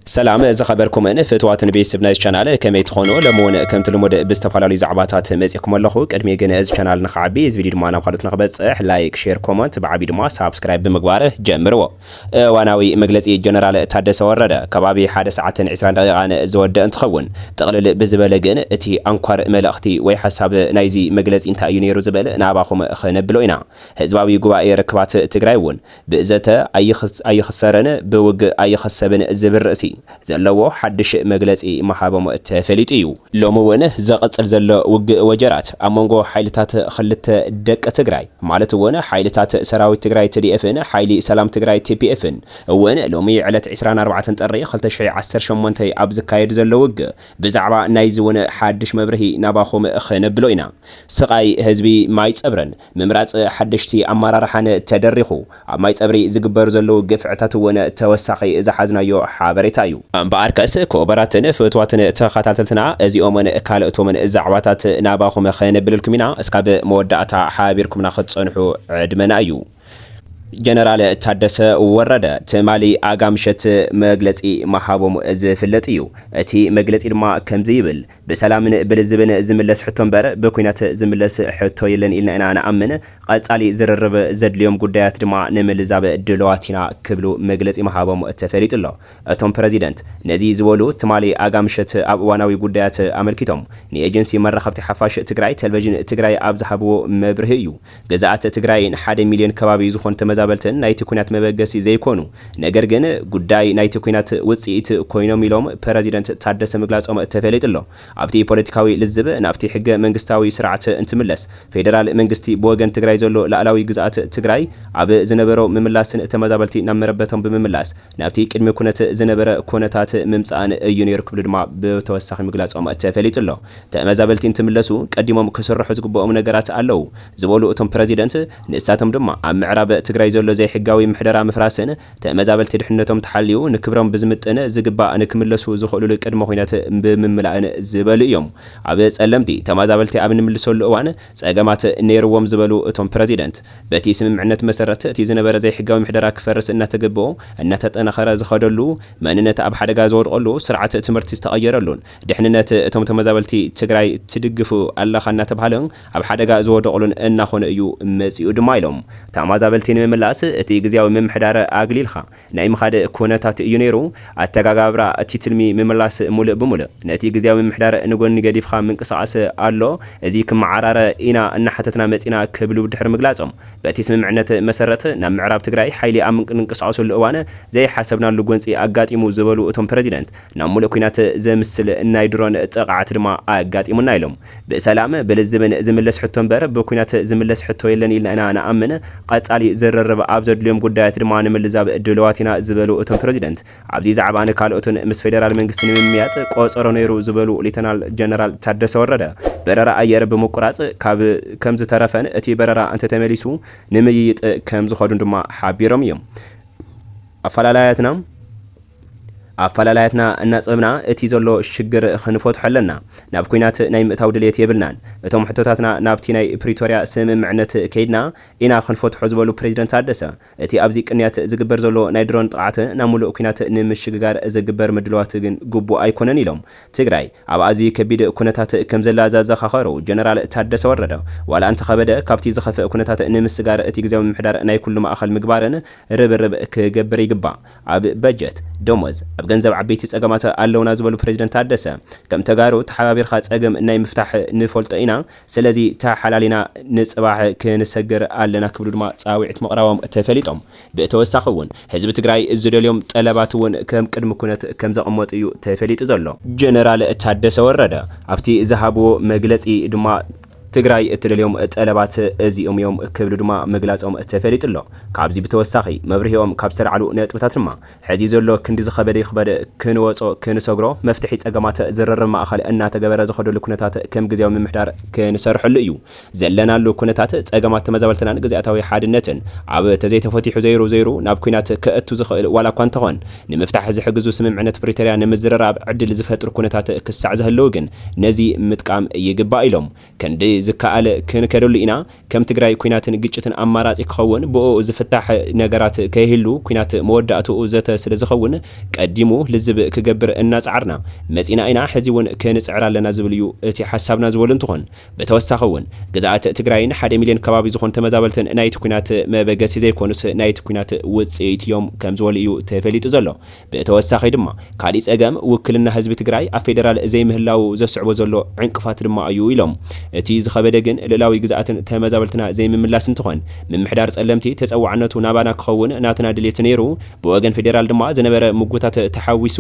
سلام إذا خبركم أنا فتوات نبي سبنا الشانال كم يتخونوا لمون كم تلمود بستفعلوا زعباتات مزيكم الله خوك أدمي جنا إز شانال نخعبي إز فيديو معنا خالتنا خبز لايك شير كومنت بعبيد ما سبسكرايب بمقباره جمروا واناوي مجلسي جنرال تحدث ورده كبابي حادث ساعة 20 دقيقة زود انتخون تقلل بزبلجن اتي أنكر ملأختي ويحسب نايزي مجلس انت ينيرو زبل ناباخم خنبلوينا هزباوي جواي ركبات تجرايون بإزته أي خسرنا بوج أي خسبن زبر رأسي زلوا حدش مجلسي محابم التفليتيو لومونه زقصل زل وجرات أمونجو حيلتات خلت دك تجراي مالته حيلتات سراوي تجراي تدي إفن حيلي سلام تجراي تي بي إفن وين لومي علت 24 تنطري خلت شيء 10 شمونتي أبز كايد زلوج بزعبا نايزون حدش مبرهي نباخم خنبلوينا سقاي هزبي مايت أبرن ممرات حدشتي أمارة رحان تدرخو مايت أبري زجبر زلو قفعتات ون توسخي إذا حزنا يو حابرتايو باركس كوبراتن فتواتن تخاتلتنا ازيومن كالتومن زعواتات ناباخم خنبللكمنا اسكاب مودعتا حابيركم ناخذ صنحو عدمنايو جنرال تحدث ورده تمالي اغامشت مغلصي محابم زفلطيو اتي مغلصي دما كمزيبل بسلامن بلزبن زملس حتون بر بكوينات زملس حتو يلن إلنا انا امن قصالي زررب زدليوم غدايات دما نملزاب دلواتينا كبلو مغلصي محابم تفريطلو اتوم بريزيدنت نزي زولو تمالي اغامشت ابواناوي غدايات املكيتوم ني ايجنسي مرخبتي حفاش تግራይ تلفزيون تግራይ ابزحبو مبرهيو غزاات تግራይን 1 ሚሊዮን ከባቢ ዝኾን ተመዛበልትን ናይቲ ኩናት መበገሲ ዘይኮኑ ነገር ግን ጉዳይ ናይቲ ኩናት ውጽኢት ኮይኖም ኢሎም ፕሬዚደንት ታደሰ ምግላጾም ተፈለጥሎ ኣብቲ ፖለቲካዊ ልዝብ ናብቲ ሕገ መንግስታዊ ስርዓት እንትምለስ ፌደራል መንግስቲ ብወገን ትግራይ ዘሎ ላዕላዊ ግዛት ትግራይ ኣብ ዝነበረው ምምላስን ተመዛበልቲ ናመረበቶም ብምምላስ ናብቲ ቅድሚ ኩነት ዝነበረ ኩነታት ምምጻን እዩ ነይሩ ክብል ድማ ብተወሳኺ ምግላጾም ተፈለጥሎ ተመዛበልቲ እንትምለሱ ቀዲሞም ክስርሑ ዝግበኦም ነገራት ኣለው ዝበሉ እቶም ፕሬዚደንት ንሳቶም ድማ ኣብ ምዕራብ ትግራይ ዘሎ زي حقاوي محدرة مفراسن تمازابل تدحنتهم تحليو نكبرهم بزمتنا زقبا نكملسو زخلو لقدمو خوينات بمملأن زبل يوم عبس ألمتي تمازابل تي أبن ملسو الأوان سأقامات نيروهم زبلو اتهم بريزيدنت باتي سمم عنات مسرت تيزن برا زي حقاوي محدرة كفرس انها تقبو انها تتنخر زخدلو ماننات أب حدقا زور قلو سرعة تمرتي استغيرلون دحننات اتهم تمازابل تي تقراي تدقفو ألا خانا تبهالن أب حدقا زور قلون انها خون ايو مسيو دمايلهم تمازابل تي نملاس اتي غزياوي ممحدار اغليلخا ناي مخاد كونتات يونيرو اتغاغابرا اتي تلمي مملاس مولء بمولء نتي غزياوي ممحدار نغون غديفخا منقصاص الله ازي كمعراره اينا انحتتنا مصينا كبلو دحر مغلاصم باتي سممعنت مسرت نا معراب تግራይ حيلي ام انقصاص الاوانه زي حسبنا لغونصي اغاطيمو زبلو اتم بريزيدنت نا مولء كينات زمسل ناي درون طقعت دما اغاطيمو نايلم بسلام بلزبن زملس حتون بر بكينات زملس حتو يلن إلنا انا امن قصالي زررب أبزر اليوم قدات رمان ملزاب دلواتنا زبلو اتم بريزيدنت عبدي زعبان كالوتن مس فيدرال منغستن ميات قوصرو نيرو زبلو ليتنال جنرال تحدث ورده بررا اير بمقراص كاب كمز ترفن اتي بررا انت تمليسو نمييط كمز خدون دما حبيرم يم أفعلاتنا الناس اتي زلو شجر خنفوت حلنا ناب كوينات نايم تاودليت يبلنان اتوم حتوتاتنا نابتي ناي بريتوريا سم معنت كيدنا إنا خنفوت حزبلو بريزيدنت تادسا اتي أبزي كنيات زجبر زلو نايدرون طاعت نامولو كوينات نمشجار زجبر مدلوات جن جوبو أيكونن يلوم تجراي أبازي كبيد كونتات كمزلا زازا خخارو جنرال تادس ورده ولا أنت خبده كابتي زخف كونتات نمسجار اتي جزاو محدار ناي كل ما أخل مقبارن رب كجبري جبا أب بجت دومز ገንዘብ ዓበይቲ ጸገማት ኣለውና ዝበሉ ፕሬዝዳንት ታደሰ ከም ተጋሩ ተሓባቢርኻ ጸገም ናይ ምፍታሕ ንፈልጦ ኢና ስለዚ ተሓላሊና ንጽባሕ ክንሰግር ኣለና ክብሉ ድማ ጻዊዕት መቕራቦም ተፈሊጦም ብተወሳኺ እውን ህዝቢ ትግራይ ዝደልዮም ጠለባት እውን ከም ቅድሚ ኩነት ከም ዘቐመጡ እዩ ተፈሊጡ ዘሎ ጀነራል ታደሰ ወረደ ኣብቲ ዝሃብዎ መግለጺ ድማ ትግራይ እትደልዮም ጠለባት እዚኦም እዮም ክብሉ ድማ መግላጾም ተፈሊጥሎ ካብዚ ብተወሳኺ መብርሂኦም ካብ ሰርዓሉ ነጥብታት ድማ ሕዚ ዘሎ ክንዲ ዝኸበደ ይኽበደ ክንወጾ ክንሰግሮ መፍትሒ ጸገማት ዝርርብ ማእኸል እናተገበረ ዝኸደሉ ኩነታት ከም ግዜያዊ ምምሕዳር ክንሰርሐሉ እዩ ዘለናሉ ኩነታት ጸገማት ተመዛበልትናን ግዜያታዊ ሓድነትን ኣብ ተዘይተፈቲሑ ዘይሩ ናብ ኩናት ከእቱ ዝኽእል ዋላ እኳ እንተኾን ንምፍታሕ ዝሕግዙ ስምምዕነት ፕሪቶሪያ ንምዝርራብ ዕድል ዝፈጥሩ ኩነታት ክሳዕ ዝህልው ግን ነዚ ምጥቃም ይግባእ ኢሎም ክንዲ ዝከኣል ክንከደሉ ኢና ከም ትግራይ ኩናትን ግጭትን ኣማራጺ ክኸውን ብኦ ዝፍታሕ ነገራት ከይህሉ ኩናት መወዳእትኡ ዘተ ስለ ዝኸውን ቀዲሙ ልዝብ ክገብር እናጻዕርና መጺና ኢና ሕዚ እውን ክንጽዕር ኣለና ዝብል እዩ እቲ ሓሳብና ዝበሉ እንትኾን ብተወሳኺ እውን ግዛኣት ትግራይን 1 ሚልዮን ከባቢ ዝኾኑ ተመዛበልትን ናይቲ ኩናት መበገሲ ዘይኮኑስ ናይቲ ኩናት ውጽኢት እዮም ከም ዝበሉ እዩ ተፈሊጡ ዘሎ ብተወሳኺ ድማ ካልእ ጸገም ውክልና ህዝቢ ትግራይ ኣብ ፌደራል ዘይምህላው ዘስዕቦ ዘሎ ዕንቅፋት ድማ እዩ ኢሎም እቲ ዝኸበደ ግን ልዕላዊ ግዛኣትን ተመዛበልትና ዘይምምላስ እንትኾን ምምሕዳር ጸለምቲ ተጸዋዕነቱ ናባና ክኸውን ናትና ድሌት ነይሩ ብወገን ፌደራል ድማ ዝነበረ ምጉታት ተሓዊሱ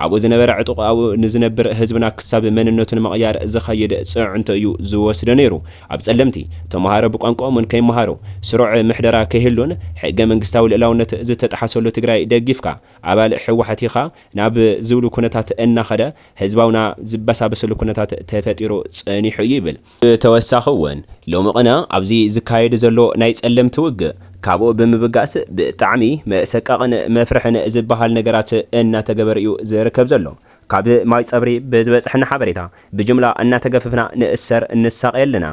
ኣብኡ ዝነበረ ዕጡቕ ኣብኡ ንዝነብር ህዝብና ክሳብ መንነቱን መቕያር ዝኸይድ ጽዕንቶ እዩ ዝወስደ ነይሩ ኣብ ጸለምቲ ተማሃሮ ብቋንቋኦም ከይመሃሩ ስሩዕ ምሕደራ ከይህሉን ሕገ መንግስታዊ ልዕላውነት ዝተጣሓሰሉ ትግራይ ደግፍካ ኣባል ሕወሓት ኢኻ ናብ ዝብሉ ኩነታት እናኸደ ህዝባውና ዝበሳበሰሉ ኩነታት ተፈጢሩ ጸኒሑ ይብል ተወሳኺ እውን ሎሚ ቅነ ኣብዚ ዝካየድ ዘሎ ናይ ጸለምቲ ውግእ ካብኡ ብምብጋስ ብጣዕሚ መሰቃቕን መፍርሕን ዝበሃል ነገራት እናተገበረ እዩ ዝርከብ ዘሎ ካብ ማይ ጸብሪ ብዝበጽሕና ሓበሬታ ብጅምላ እናተገፈፍና ንእሰር እንሳቀየልና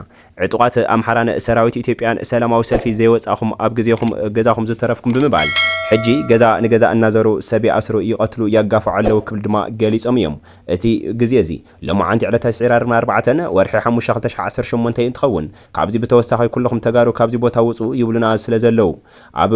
ዕጡቃት ኣምሓራን ሰራዊት ኢትዮጵያን ሰላማዊ ሰልፊ ዘይወጻኹም ኣብ ግዜኹም ገዛኹም ዝተረፍኩም ብምባል ሕጂ ገዛ ንገዛ እናዘሩ ሰብ ይኣስሩ ይቐትሉ ያጋፍዑ ኣለዉ ክብል ድማ ገሊጾም እዮም እቲ ግዜ እዚ ሎማዓንቲ ዕለት 24 ወርሒ 5 2018 እንትኸውን ካብዚ ብተወሳኺ ኩልኹም ተጋሩ ካብዚ ቦታ ውጹ ይብሉና ስለዘለው ኣብ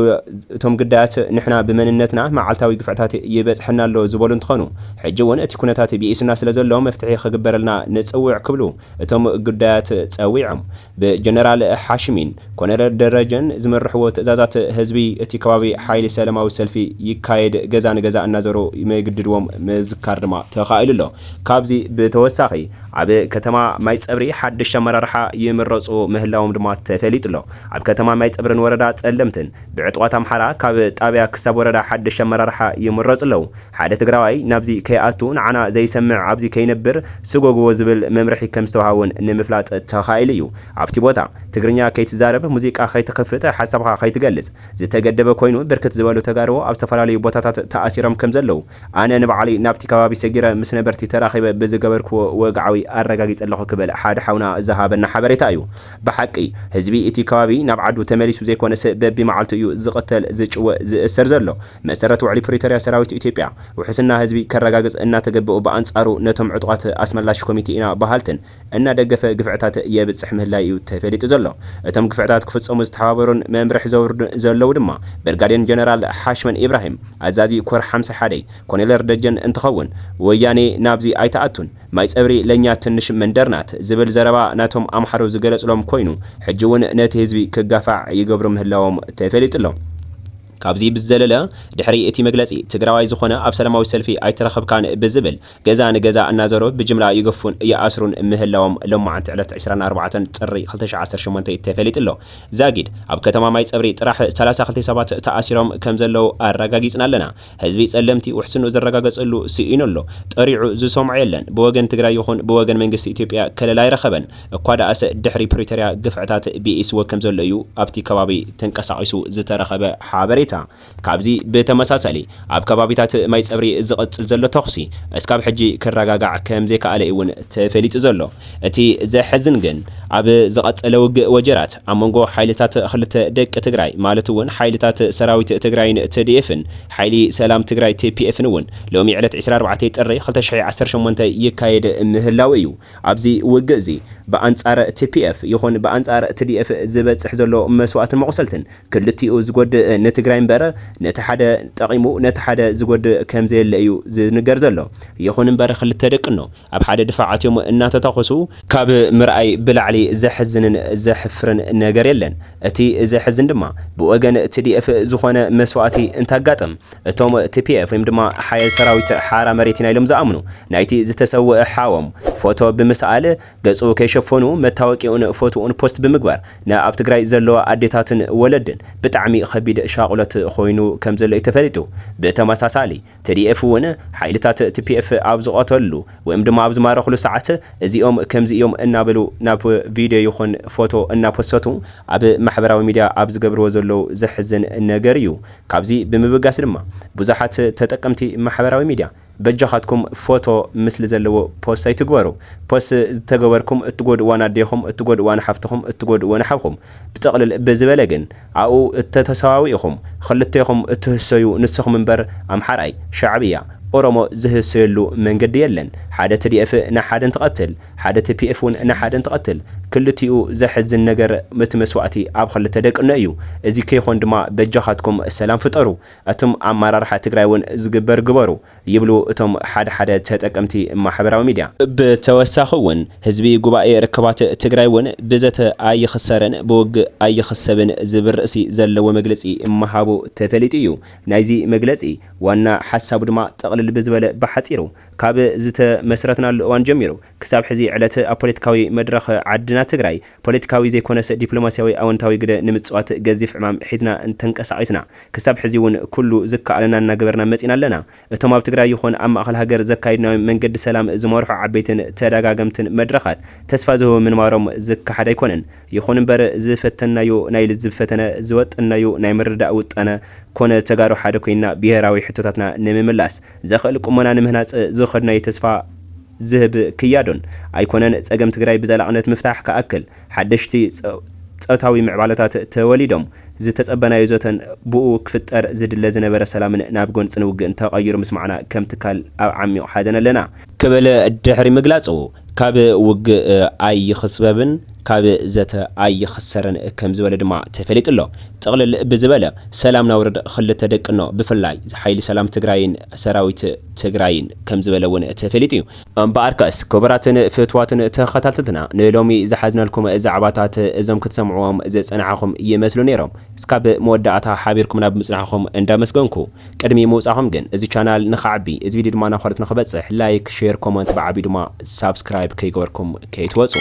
እቶም ግዳያት ንሕና ብመንነትና መዓልታዊ ግፍዕታት ይበጽሕና ኣሎ ዝበሉ እንትኾኑ ሕጂ እውን እቲ ኩነታት ቢኢስና ስለዘለው መፍትሒ ክግበረልና ንጽውዕ ክብሉ እቶም ግዳያት ጸዊዖም ብጀነራል ሓሽሚን ኮሎኔል ደረጀን ዝመርሕዎ ትእዛዛት ህዝቢ እቲ ከባቢ ሓይሊ ሰላማዊ ሰልፊ ይካየድ ገዛ ንገዛ እናዘሩ መግድድዎም ምዝካር ድማ ተኻኢሉ ኣሎ ካብዚ ብተወሳኺ ኣብ ከተማ ማይ ጸብሪ ሓድሽ ኣመራርሓ ይምረጹ ምህላዎም ድማ ተፈሊጡ ኣሎ ኣብ ከተማ ማይ ጸብርን ወረዳ ጸለምትን ብዕጡቓት ኣምሓራ ካብ ጣብያ ክሳብ ወረዳ ሓድሽ ኣመራርሓ ይምረጹ ኣለዉ ሓደ ትግራዋይ ናብዚ ከይኣቱ ንዓና ዘይሰምዕ ኣብዚ ከይነብር ስጎግቦ ዝብል መምርሒ ከም ዝተዋሃውን ንምፍላጥ ተኻኢሉ እዩ ኣብቲ ቦታ ትግርኛ ከይትዛረብ ሙዚቃ ከይትኸፍት ሓሳብካ ከይትገልጽ ዝተገደበ ኮይኑ ብርክት ዝበሉ ተጋርቦ ኣብ ዝተፈላለዩ ቦታታት ተኣሲሮም ከም ዘለው ኣነ ንባዕሊ ናብቲ ከባቢ ሰጊረ ምስ ነበርቲ ተራኺበ ብዝገበርክዎ ወግዓዊ ኣረጋጊጽ ኣለኹ ክብል ሓደ ሓውና ዝሃበና ሓበሬታ እዩ ብሓቂ ህዝቢ እቲ ከባቢ ናብ ዓዱ ተመሊሱ ዘይኮነስ በቢ መዓልቱ እዩ ዝቕተል ዝጭወ ዝእሰር ዘሎ መሰረት ውዕሊ ፕሪቶሪያ ሰራዊት ኢትዮጵያ ውሕስና ህዝቢ ከረጋግጽ እናተገብኡ በኣንጻሩ ነቶም ዕጡቃት ኣስመላሽ ኮሚቴ ኢና ባህልትን እናደገፈ ግፍዕታት የብጽሕ ምህላይ እዩ ተፈሊጡ ዘሎ እቶም ግፍዕታት ክፍጸሙ ዝተሓባበሩን መምርሒ ዘውርዱ ዘለው ድማ ብርጋዴር ጀነራል ሓሽመን ኢብራሂም ኣዛዚ ኮር 51 ኮሎኔል ደጀን እንትኸውን ወያኔ ናብዚ ኣይተኣቱን ማይ ጸብሪ ለኛ ትንሽ መንደርናት ዝብል ዘረባ ናቶም ኣምሓሮ ዝገለጽሎም ኮይኑ ሕጂ እውን ነቲ ህዝቢ ክጋፋዕ ይገብሩ ምህላዎም ተፈሊጡ ኣሎ ካብዚ ብዘለለ ድሕሪ እቲ መግለጺ ትግራዋይ ዝኾነ ኣብ ሰላማዊ ሰልፊ ኣይተረኸብካን ብዝብል ገዛ ንገዛ እናዘሩ ብጅምላ ይገፉን ይኣስሩን ምህላዎም ሎማዓንቲ ዕለት 24 ጥሪ 2018 ተፈሊጡ ኣሎ ዛጊድ ኣብ ከተማ ማይ ጸብሪ ጥራሕ 32 ሰባት ተኣሲሮም ከም ዘለው ኣረጋጊጽና ኣለና ህዝቢ ጸለምቲ ውሕስኑ ዝረጋገጸሉ ስኢኑ ኣሎ ጠሪዑ ዝሰምዖ የለን ብወገን ትግራይ ይኹን ብወገን መንግስቲ ኢትዮጵያ ከለላ ይረኸበን እኳ ደኣሰ ድሕሪ ፕሪቶሪያ ግፍዕታት ቢኢስዎ ከም ዘሎ እዩ ኣብቲ ከባቢ ተንቀሳቒሱ ዝተረኸበ ሓበሬታ ካብዚ ብተመሳሳሊ ኣብ ከባቢታት ማይ ጸብሪ ዝቕጽል ዘሎ ተኽሲ እስካብ ሕጂ ክረጋጋዕ ከም ዘይከኣለ እውን ተፈሊጡ ዘሎ እቲ ዘሕዝን ግን ኣብ ዝቐጸለ ውግእ ወጀራት ኣብ መንጎ ሓይልታት ክልተ ደቂ ትግራይ ማለት እውን ሓይልታት ሰራዊት ትግራይን TDFን ሓይሊ ሰላም ትግራይ TPFን እውን ሎሚ ዕለት 24 ጥሪ 2018 ይካየድ ምህላው እዩ ኣብዚ ውግእ እዚ በኣንጻር TPF ይኹን በኣንጻር TDF ዝበጽሕ ዘሎ መስዋዕትን መቑሰልትን ክልቲኡ ዝጎድእ ንትግራይ እምበር ነቲ ሓደ ጠቂሙ ነቲ ሓደ ዝጎድእ ከም ዘየለ እዩ ዝንገር ዘሎ ይኹን እምበር ክልተ ደቅኖ ኣብ ሓደ ድፋዓትዮም እናተተኸሱ ካብ ምርኣይ ብላዕሊ ዘሕዝንን ዘሕፍርን ነገር የለን እቲ ዘሕዝን ድማ ብወገን TDF ዝኾነ መስዋዕቲ እንታጋጥም እቶም TPF ወይም ድማ ሓይል ሰራዊት ሓራ መሬትና ኢሎም ዝኣምኑ ናይቲ ዝተሰውአ ሓወም ፎቶ ብምስኣል ገጹ ከይሸፈኑ መታወቂኡን ፎቶኡን ፖስት ብምግባር ኣብ ትግራይ ዘለዎ ኣዴታትን ወለድን ብጣዕሚ ከቢድ ሻቁለት ኮይኑ ከም ዘሎ ተፈሊጡ ብተመሳሳሊ TDF እውን ሓይልታት TPF ኣብ ዝቆተሉ ወይም ድማ ኣብ ዝማረኽሉ ሰዓት እዚኦም ከምዚ እዮም እናበሉ ናብ ቪዲዮ ይኹን ፎቶ እናፖስተቱ ኣብ ማሕበራዊ ሚድያ ኣብ ዝገብርዎ ዘለው ዘሕዝን ነገር እዩ ካብዚ ብምብጋስ ድማ ብዙሓት ተጠቀምቲ ማሕበራዊ ሚድያ በጃኻትኩም ፎቶ ምስሊ ዘለዎ ፖስት ኣይትግበሩ ፖስት ዝተገበርኩም እትጎድእዋ ኣዴኹም እትጎድእዋ ሓፍትኹም እትጎድእዋ ሓውኹም ብጠቕልል ብዝበለ ግን ኣብኡ እተተሰዋዊኢኹም ክልተይኹም እትህሰዩ ንስኹም እምበር ኣምሓራይ ሻዕብያ ኦሮሞ ዝህሰየሉ መንገዲ የለን ሓደ TDF ንሓደ እንትቀትል ሓደ TPF ውን ንሓደ እንትቀትል ክልቲኡ ዘሕዝን ነገር ምትመስዋእቲ ኣብ ክልተ ደቅነ እዩ እዚ ከይኾን ድማ በጃኻትኩም ሰላም ፍጠሩ እቶም ኣመራርሓ ትግራይ ውን ዝግበር ግበሩ ይብሉ እቶም ሓደ ተጠቀምቲ ማሕበራዊ ሚድያ ብተወሳኺ ውን ህዝቢ ጉባኤ ርክባት ትግራይ ውን ብዘተ ኣይኽሰረን ብውግእ ኣይኽሰብን ዝብል ርእሲ ዘለዎ መግለጺ መሃቡ ተፈሊጡ እዩ ናይዚ መግለጺ ዋና ሓሳቡ ድማ ጠቕልል ብዝበለ በሓፂሩ ካብ ዝተመስረትናሉ እዋን ጀሚሩ ክሳብ ሕዚ ዕለት ኣብ ፖለቲካዊ መድረኽ ዓድና ትግራይ ፖለቲካዊ ዘይኮነስ ዲፕሎማሲያዊ ኣወንታዊ ግደ ንምጽዋት ገዚፍ ዕማም ሒዝና እንተንቀሳቒስና ክሳብ ሕዚ ውን ኩሉ ዝከኣለና እናገበርና መጺና ኣለና እቶም ኣብ ትግራይ ይኹን ኣብ ማእኸል ሃገር ዘካይድናዊ መንገዲ ሰላም ዝመርሑ ዓበይትን ተደጋገምትን መድረኻት ተስፋ ዝህቡ ምንባሮም ዝካሓድ ኣይኮነን ይኹን እምበር ዝፈተናዮ ናይ ልዝብ ፈተነ ዝወጥናዮ ናይ ምርዳእ ውጠነ ኮነ ተጋሩ ሓደ ኮይና ብሄራዊ ሕቶታትና ንምምላስ ዘኽእል ቁመና ንምህናጽ ዝኸድናዮ ተስፋ ዝህብ ክያዶን ኣይኮነን ጸገም ትግራይ ብዘላቕነት ምፍታሕ ከኣክል ሓደሽቲ ጾታዊ ምዕባለታት ተወሊዶም ዝተጸበናዮ ዞተን ብኡ ክፍጠር ዝድለ ዝነበረ ሰላምን ናብ ጎንፂ ንውግእን ተቐይሩ ምስማዕና ከም ትካል ኣብ ዓሚቕ ሓዘን ኣለና ክበለ ድሕሪ ምግላጹ ካብ ውግእ ኣይኽስበብን ካብ ዘተ ኣይኽሰረን ከም ዝበለ ድማ ተፈሊጡ ኣሎ ጠቕልል ብዝበለ ሰላም ናውርድ ክልተ ደቅኖ ብፍላይ ሓይሊ ሰላም ትግራይን ሰራዊት ትግራይን ከም ዝበለ ውን ተፈሊጡ እዩ እምበኣርካስ ክቡራትን ፍትዋትን ተኸታተልትና ንሎሚ ዝሓዝነልኩም ዛዕባታት እዞም ክትሰምዕዎም ዘጸናዓኹም ይመስሉ ነይሮም እስካብ መወዳእታ ሓቢርኩም ናብ ምጽናዕኹም እንዳመስገንኩ ቅድሚ ምውጻኹም ግን እዚ ቻናል ንኸዓቢ እዚ ቪድዮ ድማ ናብ ካልኦት ንኽበጽሕ ላይክ ሼር ኮመንት ብዓቢ ድማ ሳብስክራይብ ከይገበርኩም ከይትወጹ